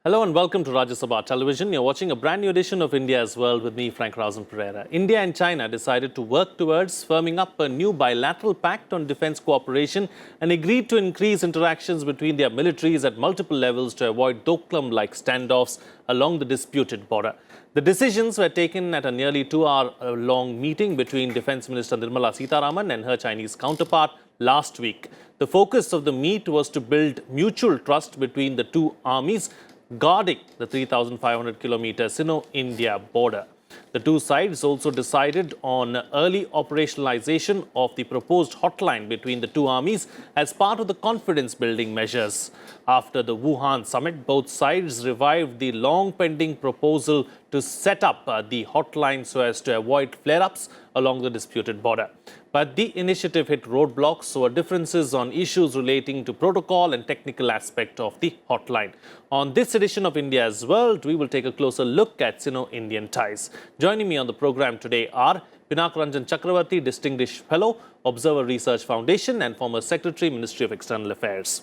Hello and welcome to Rajya Sabha Television. You're watching a brand new edition of India's World with me, Frank Rausan Pereira. India and China decided to work towards firming up a new bilateral pact on defense cooperation and agreed to increase interactions between their militaries at multiple levels to avoid Doklam-like standoffs along the disputed border. The decisions were taken at a nearly 2-hour-long meeting between Defense Minister Nirmala Sitharaman and her Chinese counterpart last week. The focus of the meet was to build mutual trust between the two armies, guarding the 3,500-kilometer Sino-India border. The two sides also decided on early operationalization of the proposed hotline between the two armies as part of the confidence-building measures. After the Wuhan summit, both sides revived the long-pending proposal to set up the hotline so as to avoid flare-ups along the disputed border. But the initiative hit roadblocks over differences on issues relating to protocol and technical aspect of the hotline. On this edition of India's World, we will take a closer look at Sino-Indian ties. Joining me on the program today are Pinak Ranjan Chakravarty, Distinguished Fellow, Observer Research Foundation and former Secretary, Ministry of External Affairs.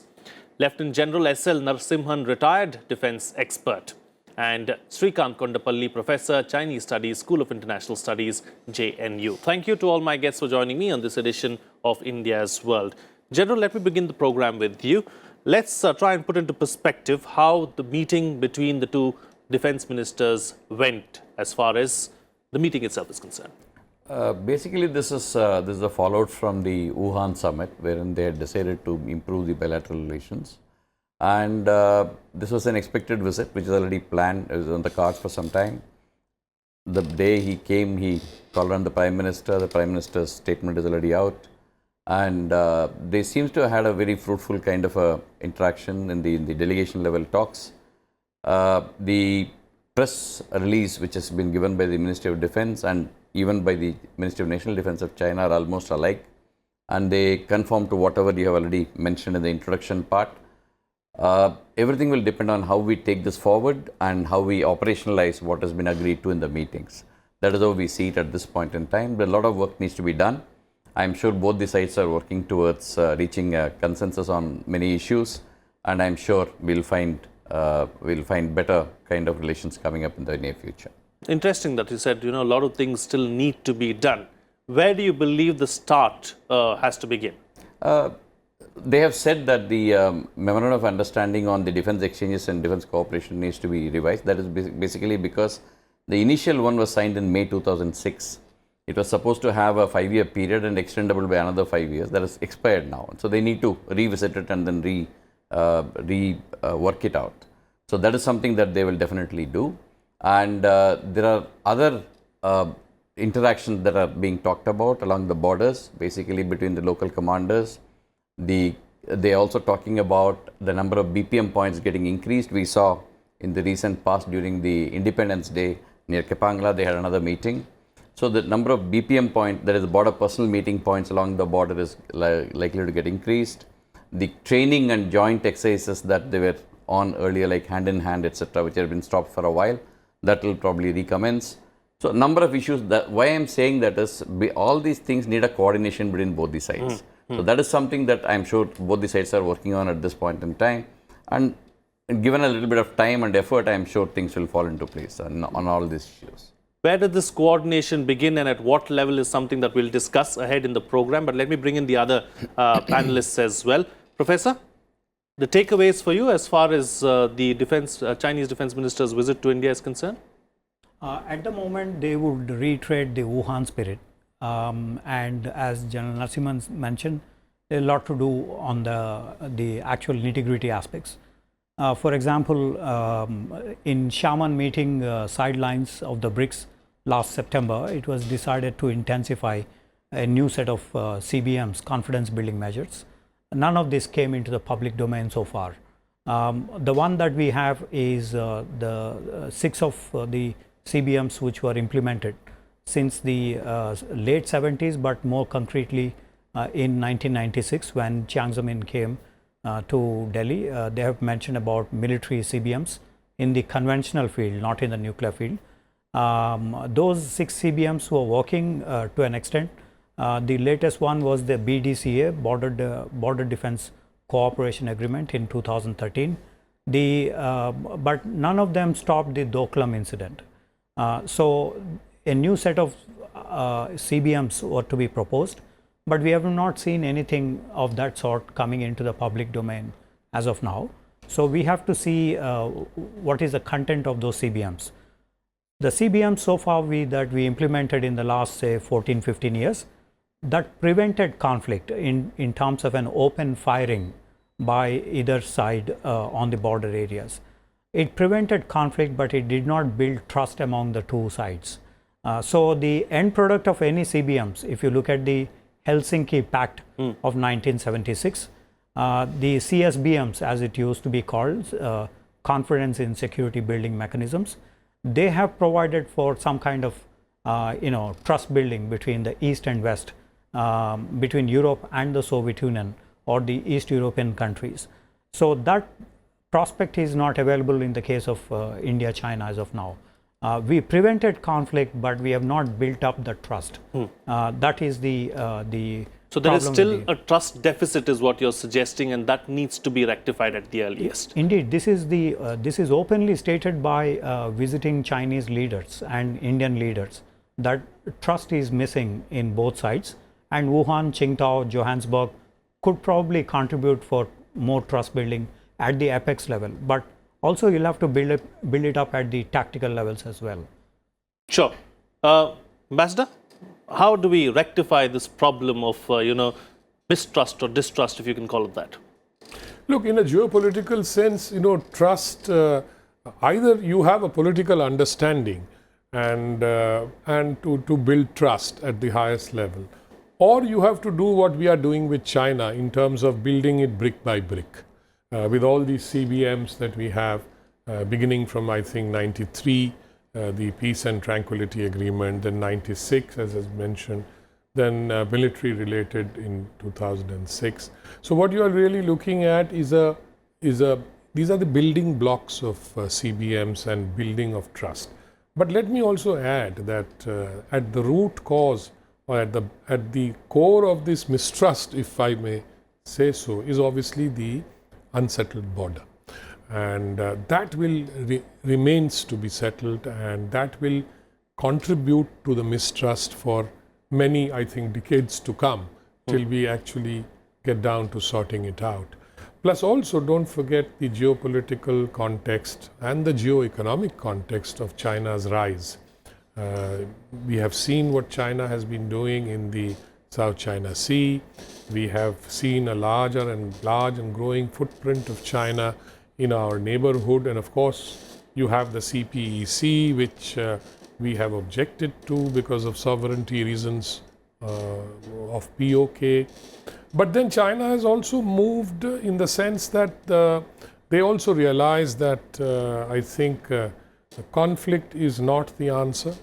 Lieutenant General S.L. Narasimhan, retired defense expert. And Srikanth Kondapalli, Professor, Chinese Studies, School of International Studies, JNU. Thank you to all my guests for joining me on this edition of India's World. General, let me begin the program with you. Let's try and put into perspective how the meeting between the two defense ministers went as far as the meeting itself is concerned. Basically, this is a fallout from the Wuhan summit, wherein they had decided to improve the bilateral relations. And this was an expected visit, which is already planned. It was on the cards for some time. The day he came, he called on the Prime Minister. The Prime Minister's statement is already out. And they seems to have had a very fruitful kind of a interaction in the delegation level talks. The press release, which has been given by the Ministry of Defense and even by the Ministry of National Defense of China, are almost alike. And they conform to whatever you have already mentioned in the introduction part. Everything will depend on how we take this forward and how we operationalize what has been agreed to in the meetings. That is how we see it at this point in time. But a lot of work needs to be done. I'm sure both the sides are working towards reaching a consensus on many issues, and I'm sure we'll find better kind of relations coming up in the near future. Interesting that you said, a lot of things still need to be done. Where do you believe the start has to begin? They have said that the Memorandum of Understanding on the defense exchanges and defense cooperation needs to be revised. That is basically because the initial one was signed in May 2006. It was supposed to have a 5-year period and extendable by another 5 years. That is expired now. So they need to revisit it and then work it out. So that is something that they will definitely do. And there are other interactions that are being talked about along the borders, basically between the local commanders. They are also talking about the number of BPM points getting increased. We saw in the recent past during the Independence Day near Kepangla, they had another meeting. So the number of BPM points, that is border personal meeting points along the border, is likely to get increased. The training and joint exercises that they were on earlier, like hand in hand, etc., which have been stopped for a while, that will probably recommence. So a number of issues. Why I am saying that is, all these things need a coordination between both the sides. So that is something that I'm sure both the sides are working on at this point in time. And given a little bit of time and effort, I'm sure things will fall into place on all these issues. Where did this coordination begin and at what level is something that we'll discuss ahead in the program. But let me bring in the other panelists as well. Professor, the takeaways for you as far as the Chinese defense minister's visit to India is concerned? At the moment, they would reiterate the Wuhan spirit. And as General Narasimhan mentioned, there's a lot to do on the actual nitty-gritty aspects. For example, in Xiamen meeting sidelines of the BRICS last September, it was decided to intensify a new set of CBMs, confidence building measures. None of this came into the public domain so far. The one that we have is the 6 of the CBMs which were implemented since the late 70s, but more concretely in 1996 when Jiang Zemin came to Delhi. They have mentioned about military CBMs in the conventional field, not in the nuclear field. Those 6 CBMs were working to an extent. The latest one was the BDCA, Border Defense Cooperation Agreement in 2013. But none of them stopped the Doklam incident. So a new set of CBMs were to be proposed, but we have not seen anything of that sort coming into the public domain as of now. So we have to see what is the content of those CBMs. The CBMs so far that we implemented in the last say 14-15 years, that prevented conflict in terms of an open firing by either side on the border areas. It prevented conflict, but it did not build trust among the two sides. So the end product of any CBMs, if you look at the Helsinki Pact of 1976, the CSBMs, as it used to be called, Confidence in Security Building Mechanisms, they have provided for some kind of trust building between the East and West, between Europe and the Soviet Union or the East European countries. So that prospect is not available in the case of India-China as of now. We prevented conflict, but we have not built up the trust. That is the So there is still a trust deficit is what you're suggesting, and that needs to be rectified at the earliest. Indeed, this is openly stated by visiting Chinese leaders and Indian leaders, that trust is missing in both sides, and Wuhan, Qingdao, Johannesburg could probably contribute for more trust building at the apex level, but also you'll have to build it up at the tactical levels as well. Sure. Ambassador, how do we rectify this problem of mistrust or distrust, if you can call it that? Look, in a geopolitical sense, trust, either you have a political understanding and to build trust at the highest level, or you have to do what we are doing with China in terms of building it brick by brick. With all these CBMs that we have, beginning from I think 93, the Peace and Tranquility Agreement, then 96 as is mentioned, then military related in 2006. So what you are really looking at is these are the building blocks of CBMs and building of trust. But let me also add that at the root cause, or at the core of this mistrust, if I may say so, is obviously the unsettled border, and that will remains to be settled, and that will contribute to the mistrust for many, I think, decades to come, till we actually get down to sorting it out. Plus also don't forget the geopolitical context and the geo-economic context of China's rise. We have seen what China has been doing in the South China Sea. We have seen a large and growing footprint of China in our neighborhood, and of course you have the CPEC, which we have objected to because of sovereignty reasons of POK. But then China has also moved in the sense that they also realize that I think the conflict is not the answer.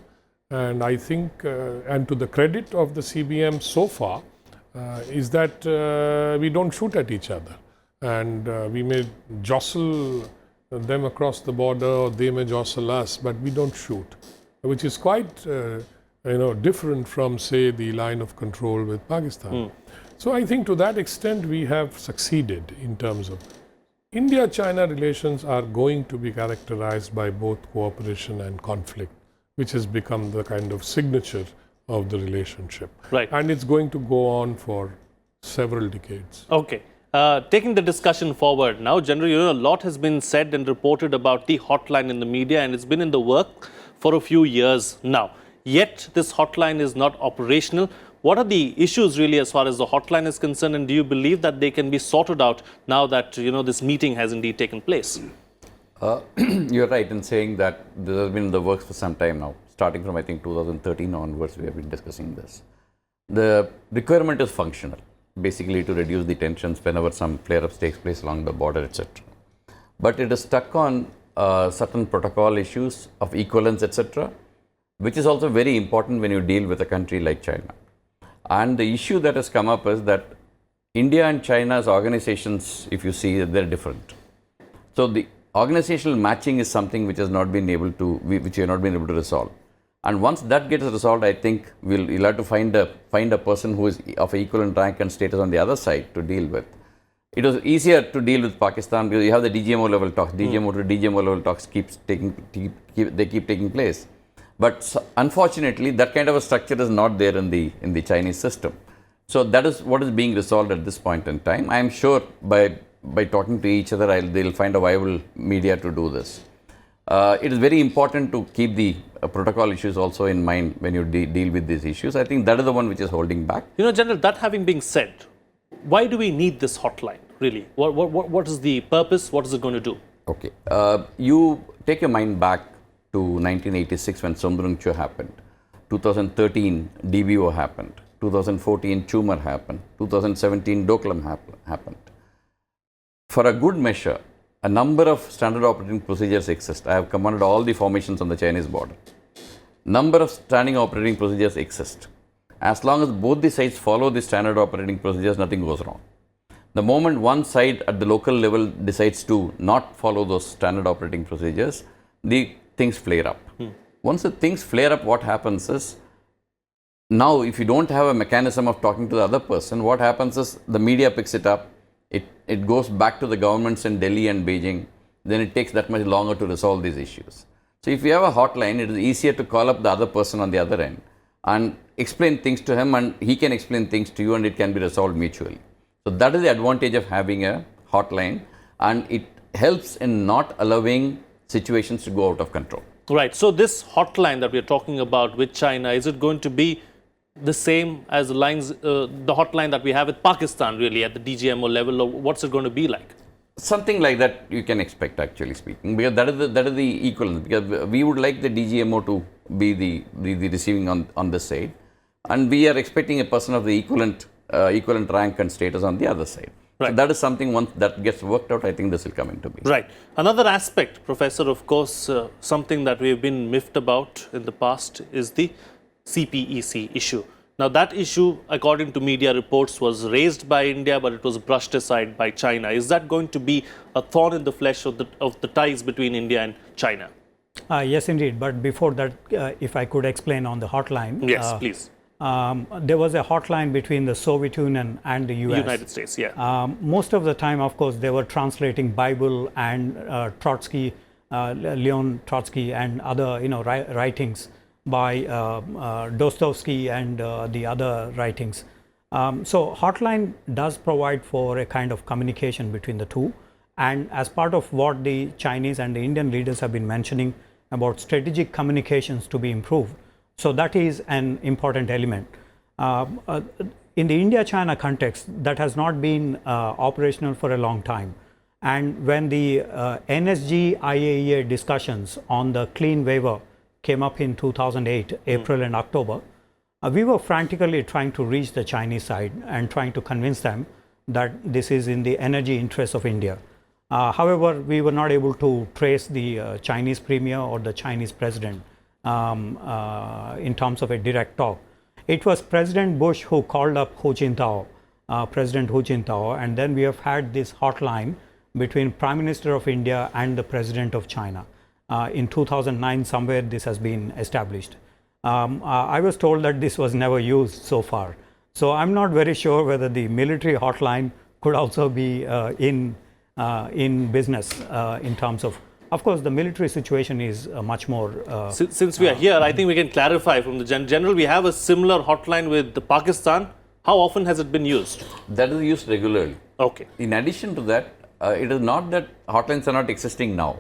And I think, and to the credit of the CBM so far, is that we don't shoot at each other. And we may jostle them across the border, or they may jostle us, but we don't shoot, which is quite different from, say, the line of control with Pakistan. So I think to that extent we have succeeded in terms of India-China relations are going to be characterized by both cooperation and conflict, which has become the kind of signature of the relationship. Right. And it's going to go on for several decades. Okay. Taking the discussion forward now, generally, a lot has been said and reported about the hotline in the media, and it's been in the work for a few years now. Yet, this hotline is not operational. What are the issues really as far as the hotline is concerned, and do you believe that they can be sorted out now that, this meeting has indeed taken place? You're right in saying that this has been in the works for some time now. Starting from I think 2013 onwards, we have been discussing this. The requirement is functional, basically to reduce the tensions whenever some flare-ups takes place along the border, etc. But it is stuck on certain protocol issues of equivalence, etc., which is also very important when you deal with a country like China. And the issue that has come up is that India and China's organizations, if you see, they're different. So the organizational matching is something which has not been able to, which we have not been able to resolve. And once that gets resolved, I think we'll have to find a person who is of equivalent rank and status on the other side to deal with. it was easier to deal with Pakistan because you have the DGMO level talks. DGMO to DGMO level talks keep taking place. But unfortunately, that kind of a structure is not there in the Chinese system. So that is what is being resolved at this point in time. I am sure by talking to each other, they'll find a viable media to do this. It is very important to keep the protocol issues also in mind when you deal with these issues. I think that is the one which is holding back. You know, General, that having been said, why do we need this hotline, really? What is the purpose? What is it going to do? Okay. You take your mind back to 1986 when Sondrungcho happened. 2013, DBO happened. 2014, Chumer happened. 2017, Doklam happened. For a good measure, a number of standard operating procedures exist. I have commanded all the formations on the Chinese border. Number of standing operating procedures exist. As long as both the sides follow the standard operating procedures, nothing goes wrong. The moment one side at the local level decides to not follow those standard operating procedures, the things flare up. Once the things flare up, what happens is, now if you don't have a mechanism of talking to the other person, what happens is the media picks it up, it goes back to the governments in Delhi and Beijing, then it takes that much longer to resolve these issues. So if you have a hotline, it is easier to call up the other person on the other end and explain things to him, and he can explain things to you, and it can be resolved mutually. So that is the advantage of having a hotline, and it helps in not allowing situations to go out of control. Right. So this hotline that we are talking about with China, is it going to be the same as the lines, the hotline that we have with Pakistan, really, at the DGMO level, or what's it going to be like? Something like that you can expect, actually speaking, because that is the equivalent. Because we would like the DGMO to be the receiving on this side, and we are expecting a person of the equivalent rank and status on the other side. Right. So that is something, once that gets worked out, I think this will come into being. Right. Another aspect, Professor, of course, something that we have been miffed about in the past is the CPEC issue. Now, that issue, according to media reports, was raised by India, but it was brushed aside by China. Is that going to be a thorn in the flesh of the ties between India and China? Yes, indeed. But before that, if I could explain on the hotline. Yes, please. There was a hotline between the Soviet Union and the US. United States, yeah. Most of the time, of course, they were translating Bible and Trotsky, Leon Trotsky, and other writings by Dostoevsky and the other writings. So hotline does provide for a kind of communication between the two, and as part of what the Chinese and the Indian leaders have been mentioning about strategic communications to be improved. So that is an important element. In the India-China context, that has not been operational for a long time. And when the NSG-IAEA discussions on the clean waiver came up in 2008, April and October, we were frantically trying to reach the Chinese side and trying to convince them that this is in the energy interests of India. However, we were not able to trace the Chinese premier or the Chinese president in terms of a direct talk. It was President Bush who called up President Hu Jintao, and then we have had this hotline between Prime Minister of India and the President of China. In 2009, somewhere this has been established. I was told that this was never used so far. So I'm not very sure whether the military hotline could also be in business in terms of course, the military situation is much more... Since we are here, I think we can clarify from the general. We have a similar hotline with Pakistan. How often has it been used? That is used regularly. Okay. In addition to that, it is not that hotlines are not existing now.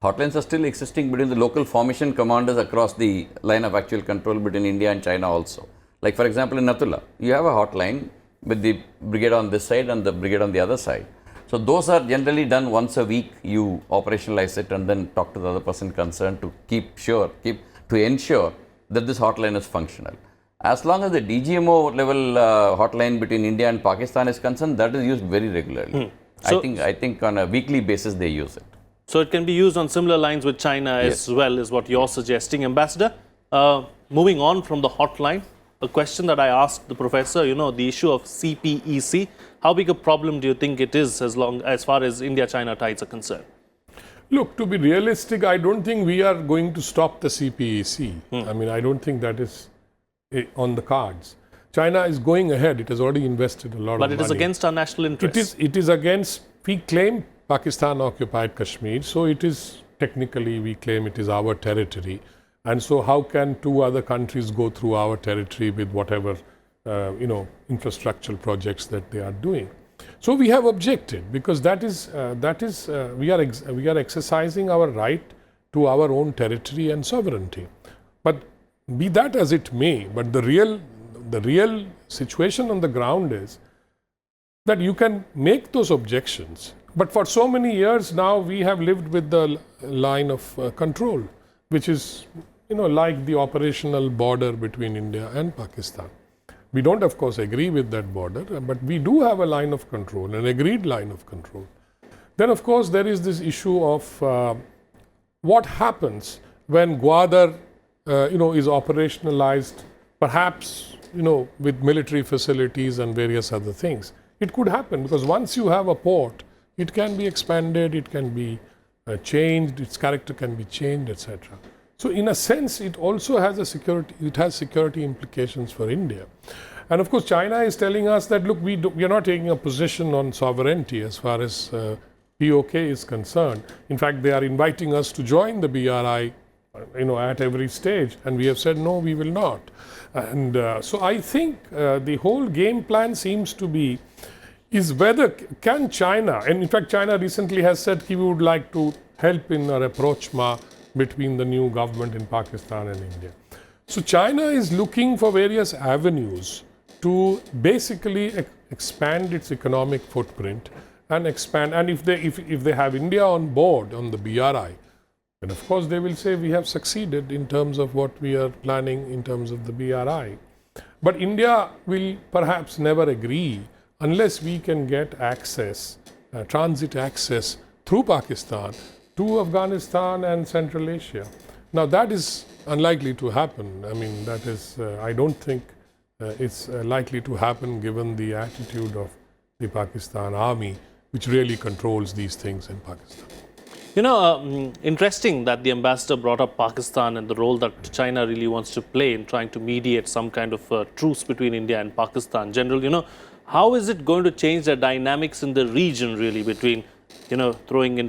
Hotlines are still existing between the local formation commanders across the line of actual control between India and China also. Like for example, in Natula, you have a hotline with the brigade on this side and the brigade on the other side. So those are generally done once a week. You operationalize it and then talk to the other person concerned to ensure that this hotline is functional. As long as the DGMO level hotline between India and Pakistan is concerned, that is used very regularly. So I think on a weekly basis they use it. So it can be used on similar lines with China as well, is what you're suggesting. Ambassador, moving on from the hotline, a question that I asked the professor, the issue of CPEC, how big a problem do you think it is as far as India-China ties are concerned? Look, to be realistic, I don't think we are going to stop the CPEC. I mean, I don't think that is on the cards. China is going ahead. It has already invested a lot of But money. it is against our national interests. It is against, we claim Pakistan occupied Kashmir, so it is technically, we claim it is our territory. And so how can two other countries go through our territory with whatever, infrastructural projects that they are doing? So we have objected, because we are exercising our right to our own territory and sovereignty. But be that as it may, but the real situation on the ground is that you can make those objections, but for so many years now we have lived with the line of control, which is like the operational border between India and Pakistan. We don't, of course, agree with that border, but we do have a line of control, an agreed line of control. Then, of course, there is this issue of what happens when Gwadar, is operationalized, perhaps, with military facilities and various other things. It could happen, because once you have a port, it can be expanded, it can be changed, its character can be changed, etc. So in a sense, it also has security implications for India. And of course, China is telling us that, look, we are not taking a position on sovereignty as far as POK is concerned. In fact, they are inviting us to join the BRI, at every stage, and we have said, no, we will not. And so I think the whole game plan seems to be, is whether can China, and in fact, China recently has said he would like to help in a rapprochement between the new government in Pakistan and India. So China is looking for various avenues to basically expand its economic footprint and expand. And if they have India on board on the BRI, then of course they will say we have succeeded in terms of what we are planning in terms of the BRI. But India will perhaps never agree unless we can get access, transit access through Pakistan to Afghanistan and Central Asia. Now that is unlikely to happen. I mean, that is, I don't think it's likely to happen given the attitude of the Pakistan army, which really controls these things in Pakistan. Interesting that the ambassador brought up Pakistan and the role that China really wants to play in trying to mediate some kind of truce between India and Pakistan. General, how is it going to change the dynamics in the region really between throwing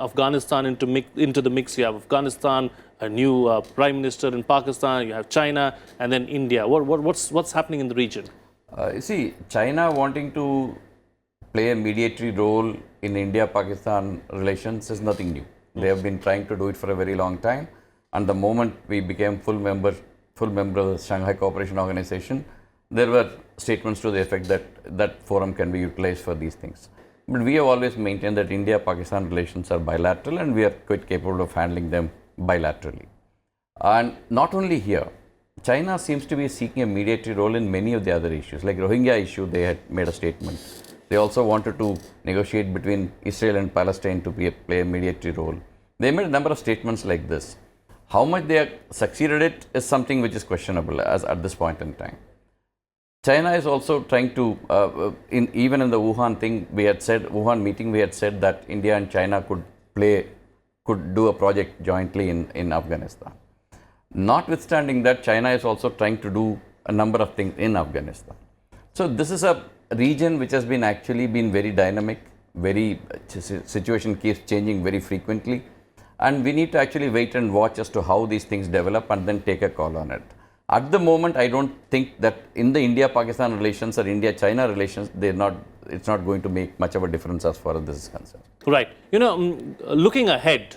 Afghanistan into the mix? You have Afghanistan, a new prime minister in Pakistan, you have China, and then India. What's happening in the region? You see, China wanting to play a mediatory role in India-Pakistan relations is nothing new. They have been trying to do it for a very long time. And the moment we became full member of the Shanghai Cooperation Organization, there were statements to the effect that that forum can be utilized for these things. But we have always maintained that India-Pakistan relations are bilateral, and we are quite capable of handling them bilaterally. And not only here, China seems to be seeking a mediatory role in many of the other issues. Like Rohingya issue, they had made a statement. They also wanted to negotiate between Israel and Palestine to play a mediatory role. They made a number of statements like this. How much they have succeeded it is something which is questionable as at this point in time. China is also trying to, even in the Wuhan meeting, we had said that India and China could do a project jointly in Afghanistan. Notwithstanding that, China is also trying to do a number of things in Afghanistan. So this is a region which has been very dynamic, situation keeps changing very frequently, and we need to actually wait and watch as to how these things develop and then take a call on it. At the moment, I don't think that in the India-Pakistan relations or India-China relations, it's not going to make much of a difference as far as this is concerned. Right. Looking ahead,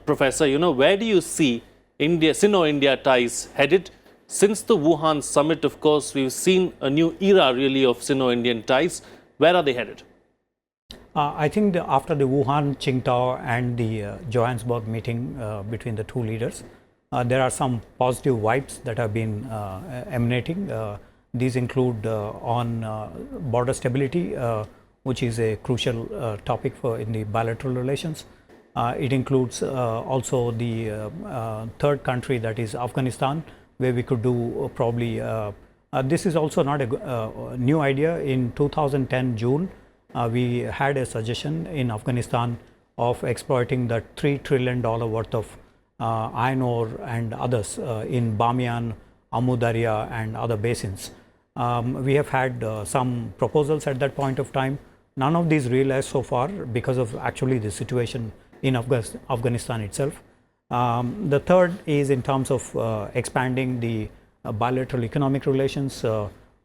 Professor, where do you see Sino-India ties headed? Since the Wuhan summit, of course, we've seen a new era really of Sino-Indian ties. Where are they headed? I think after the Wuhan, Qingdao and the Johannesburg meeting between the two leaders, there are some positive vibes that have been emanating. These include on border stability, which is a crucial topic in the bilateral relations. It includes also the third country, that is Afghanistan, where we could do probably, this is also not a new idea. In 2010 June, we had a suggestion in Afghanistan of exploiting the $3 trillion worth of iron ore and others in Bamiyan, Amu Darya and other basins. We have had some proposals at that point of time. None of these realized so far because of actually the situation in Afghanistan itself. The third is in terms of expanding the bilateral economic relations,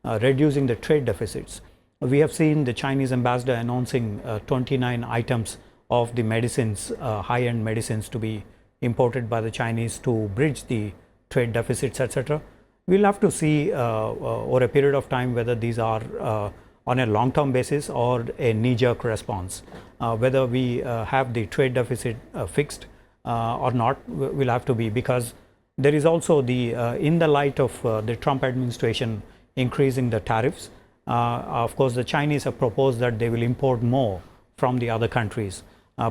reducing the trade deficits. We have seen the Chinese ambassador announcing 29 items of the medicines, high-end medicines to be imported by the Chinese to bridge the trade deficits, etc. We'll have to see over a period of time whether these are on a long-term basis or a knee-jerk response. Whether we have the trade deficit fixed or not will have to be, because there is also the in the light of the Trump administration increasing the tariffs. Of course, the Chinese have proposed that they will import more from the other countries.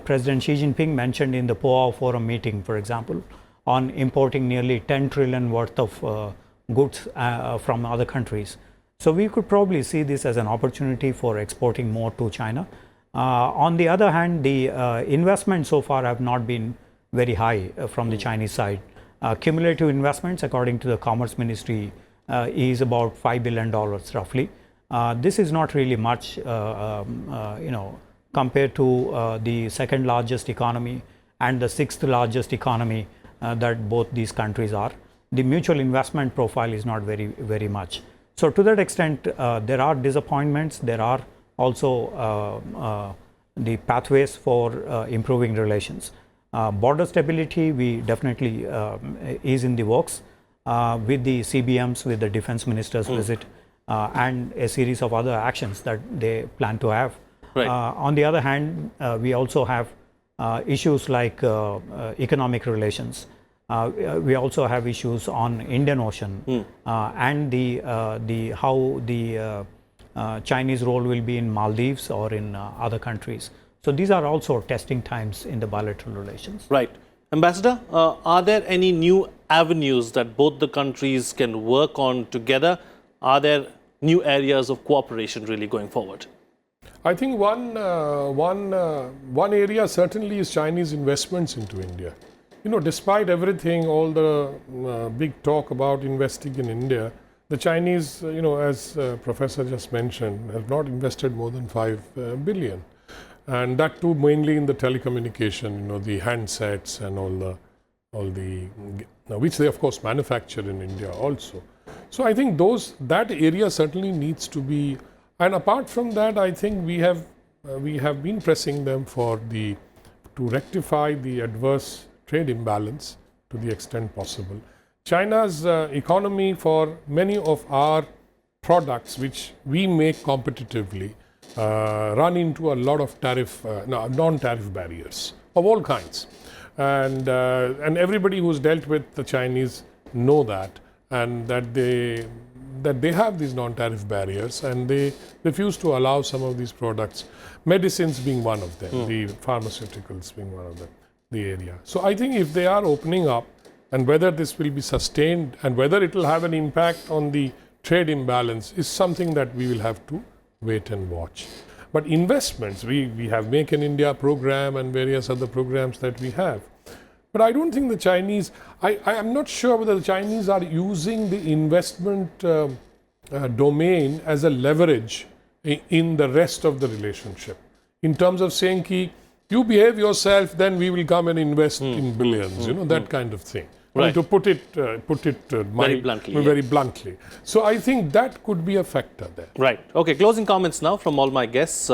President Xi Jinping mentioned in the POA Forum meeting, for example, on importing nearly 10 trillion worth of goods from other countries. So we could probably see this as an opportunity for exporting more to China. On the other hand, the investments so far have not been very high from the Chinese side. Cumulative investments, according to the Commerce Ministry, is about $5 billion roughly. This is not really much, compared to the second largest economy and the sixth largest economy that both these countries are. The mutual investment profile is not very much. So to that extent, there are disappointments. There are also the pathways for improving relations. Border stability, we definitely is in the works with the CBMs, with the defense minister's visit, and a series of other actions that they plan to have. Right. On the other hand, we also have issues like economic relations. We also have issues on Indian Ocean and the how the Chinese role will be in Maldives or in other countries. So these are also testing times in the bilateral relations. Right. Ambassador, are there any new avenues that both the countries can work on together? Are there new areas of cooperation really going forward? I think one area certainly is Chinese investments into India. Despite everything, all the big talk about investing in India, the Chinese, as Professor just mentioned, have not invested more than 5 billion. And that too mainly in the telecommunication, the handsets and all the which they of course manufacture in India also. So I think that area certainly needs to be, and apart from that, I think we have been pressing them to rectify the adverse trade imbalance to the extent possible. China's economy, for many of our products which we make competitively, run into a lot of non-tariff barriers of all kinds, and everybody who's dealt with the Chinese know that, and that they have these non-tariff barriers, and they refuse to allow some of these products, medicines being one of them, the pharmaceuticals being one of them, the area. So I think if they are opening up, and whether this will be sustained and whether it will have an impact on the trade imbalance is something that we will have to wait and watch. But investments, we have Make in India program and various other programs that we have. But I don't think the Chinese, I am not sure whether the Chinese are using the investment domain as a leverage in the rest of the relationship. In terms of saying, you behave yourself, then we will come and invest in billions, that kind of thing. Right. To put it very bluntly. Very bluntly. So I think that could be a factor there. Right. Okay. Closing comments now from all my guests,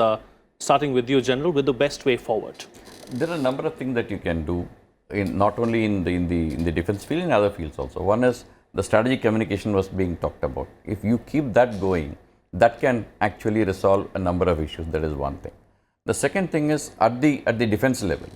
starting with you, General, with the best way forward. There are a number of things that you can do, not only in the defense field, in other fields also. One is the strategic communication was being talked about. If you keep that going, that can actually resolve a number of issues. That is one thing. The second thing is at the defense level,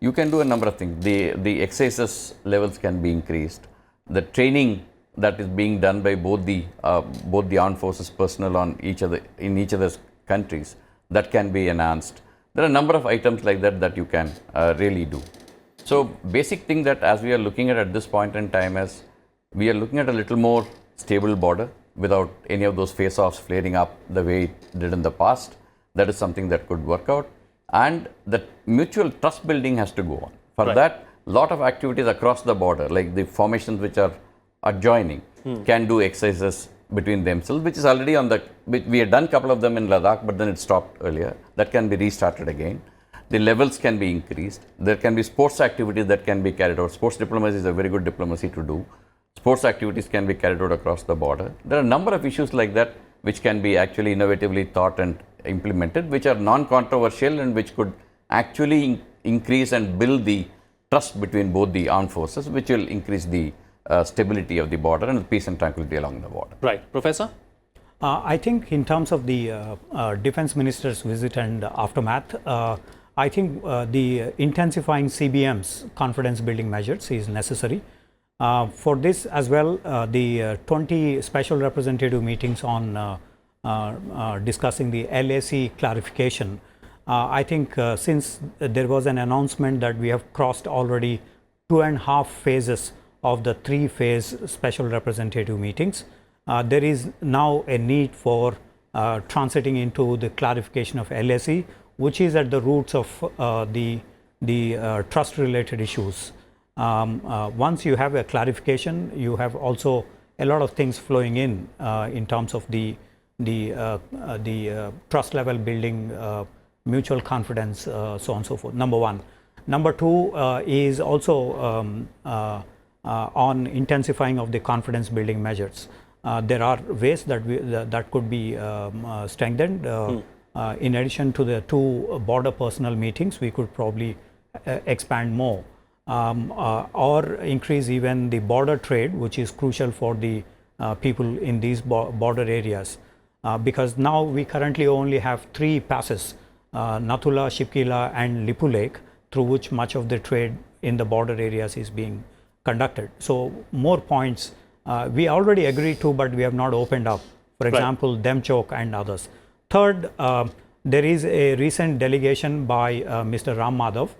you can do a number of things. The exercises levels can be increased. The training that is being done by both the armed forces personnel in each other's countries, that can be enhanced. There are a number of items like that you can really do. So basic thing that as we are looking at this point in time is we are looking at a little more stable border without any of those face-offs flaring up the way it did in the past. That is something that could work out. And the mutual trust building has to go on. For that, a lot of activities across the border, like the formations which are adjoining, can do exercises between themselves, which is already on the, we had done a couple of them in Ladakh, but then it stopped earlier. That can be restarted again. The levels can be increased. There can be sports activities that can be carried out. Sports diplomacy is a very good diplomacy to do. Sports activities can be carried out across the border. There are a number of issues like that which can be actually innovatively thought and implemented, which are non-controversial and which could actually increase and build the trust between both the armed forces, which will increase the stability of the border and the peace and tranquility along the border. Right. Professor? I think in terms of the defense minister's visit and aftermath, I think the intensifying CBM's confidence building measures is necessary. For this as well, the 20 special representative meetings on discussing the LAC clarification. I think since there was an announcement that we have crossed already 2.5 phases of the 3-phase special representative meetings, there is now a need for transiting into the clarification of LAC, which is at the roots of the trust related issues. Once you have a clarification, you have also a lot of things flowing in terms of the trust level building, mutual confidence, so on and so forth. Number one. Number two is also on intensifying of the confidence building measures. There are ways that that could be strengthened. In addition to the 2 border personnel meetings, we could probably expand more or increase even the border trade, which is crucial for the people in these border areas. Because now we currently only have 3 passes, Nathula, Shipkila and Lipu Lake, through which much of the trade in the border areas is being conducted. So more points we already agreed to, but we have not opened up. For example, Demchok and others. Third, there is a recent delegation by Mr. Ram Madhav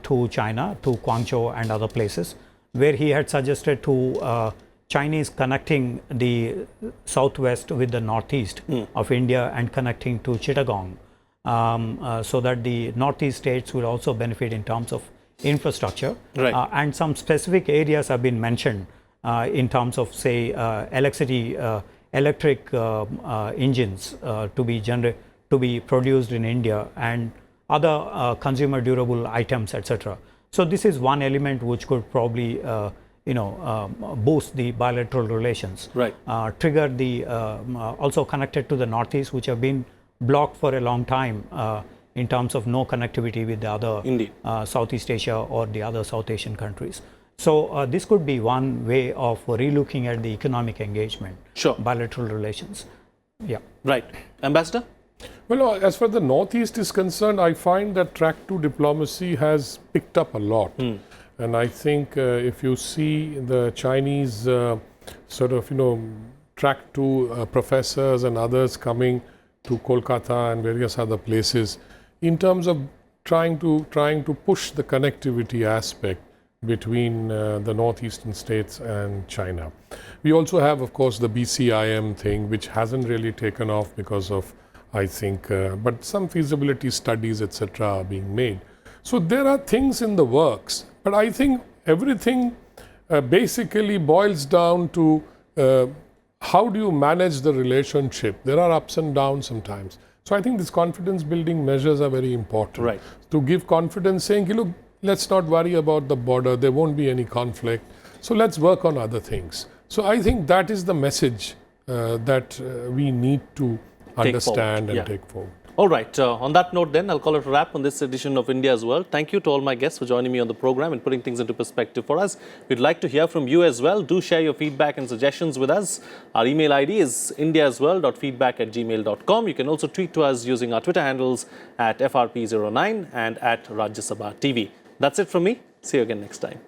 to China, to Guangzhou and other places, where he had suggested to Chinese connecting the southwest with the northeast of India and connecting to Chittagong, so that the northeast states will also benefit in terms of infrastructure. And some specific areas have been mentioned in terms of, say, electric engines to be produced in India and other consumer durable items, etc. So this is one element which could probably boost the bilateral relations. Trigger the also connected to the northeast, which have been blocked for a long time in terms of no connectivity with the other Southeast Asia or the other South Asian countries. So this could be one way of relooking at the economic engagement, bilateral relations. Yeah. Right. Ambassador? Well, as far as the Northeast is concerned, I find that track 2 diplomacy has picked up a lot. And I think if you see the Chinese track 2 professors and others coming to Kolkata and various other places, in terms of trying to push the connectivity aspect between the northeastern states and China. We also have, of course, the BCIM thing, which hasn't really taken off because of, I think, but some feasibility studies, etc., are being made. So there are things in the works, but I think everything basically boils down to how do you manage the relationship. There are ups and downs sometimes. So I think these confidence building measures are very important. To give confidence, saying, look, let's not worry about the border, there won't be any conflict, so let's work on other things. So I think that is the message that we need to understand and take forward. All right. On that note then, I'll call it a wrap on this edition of India's World. Thank you to all my guests for joining me on the program and putting things into perspective for us. We'd like to hear from you as well. Do share your feedback and suggestions with us. Our email ID is indiasworld.feedback@gmail.com. You can also tweet to us using our Twitter handles at FRP09 and at Rajya Sabha TV. That's it from me. See you again next time.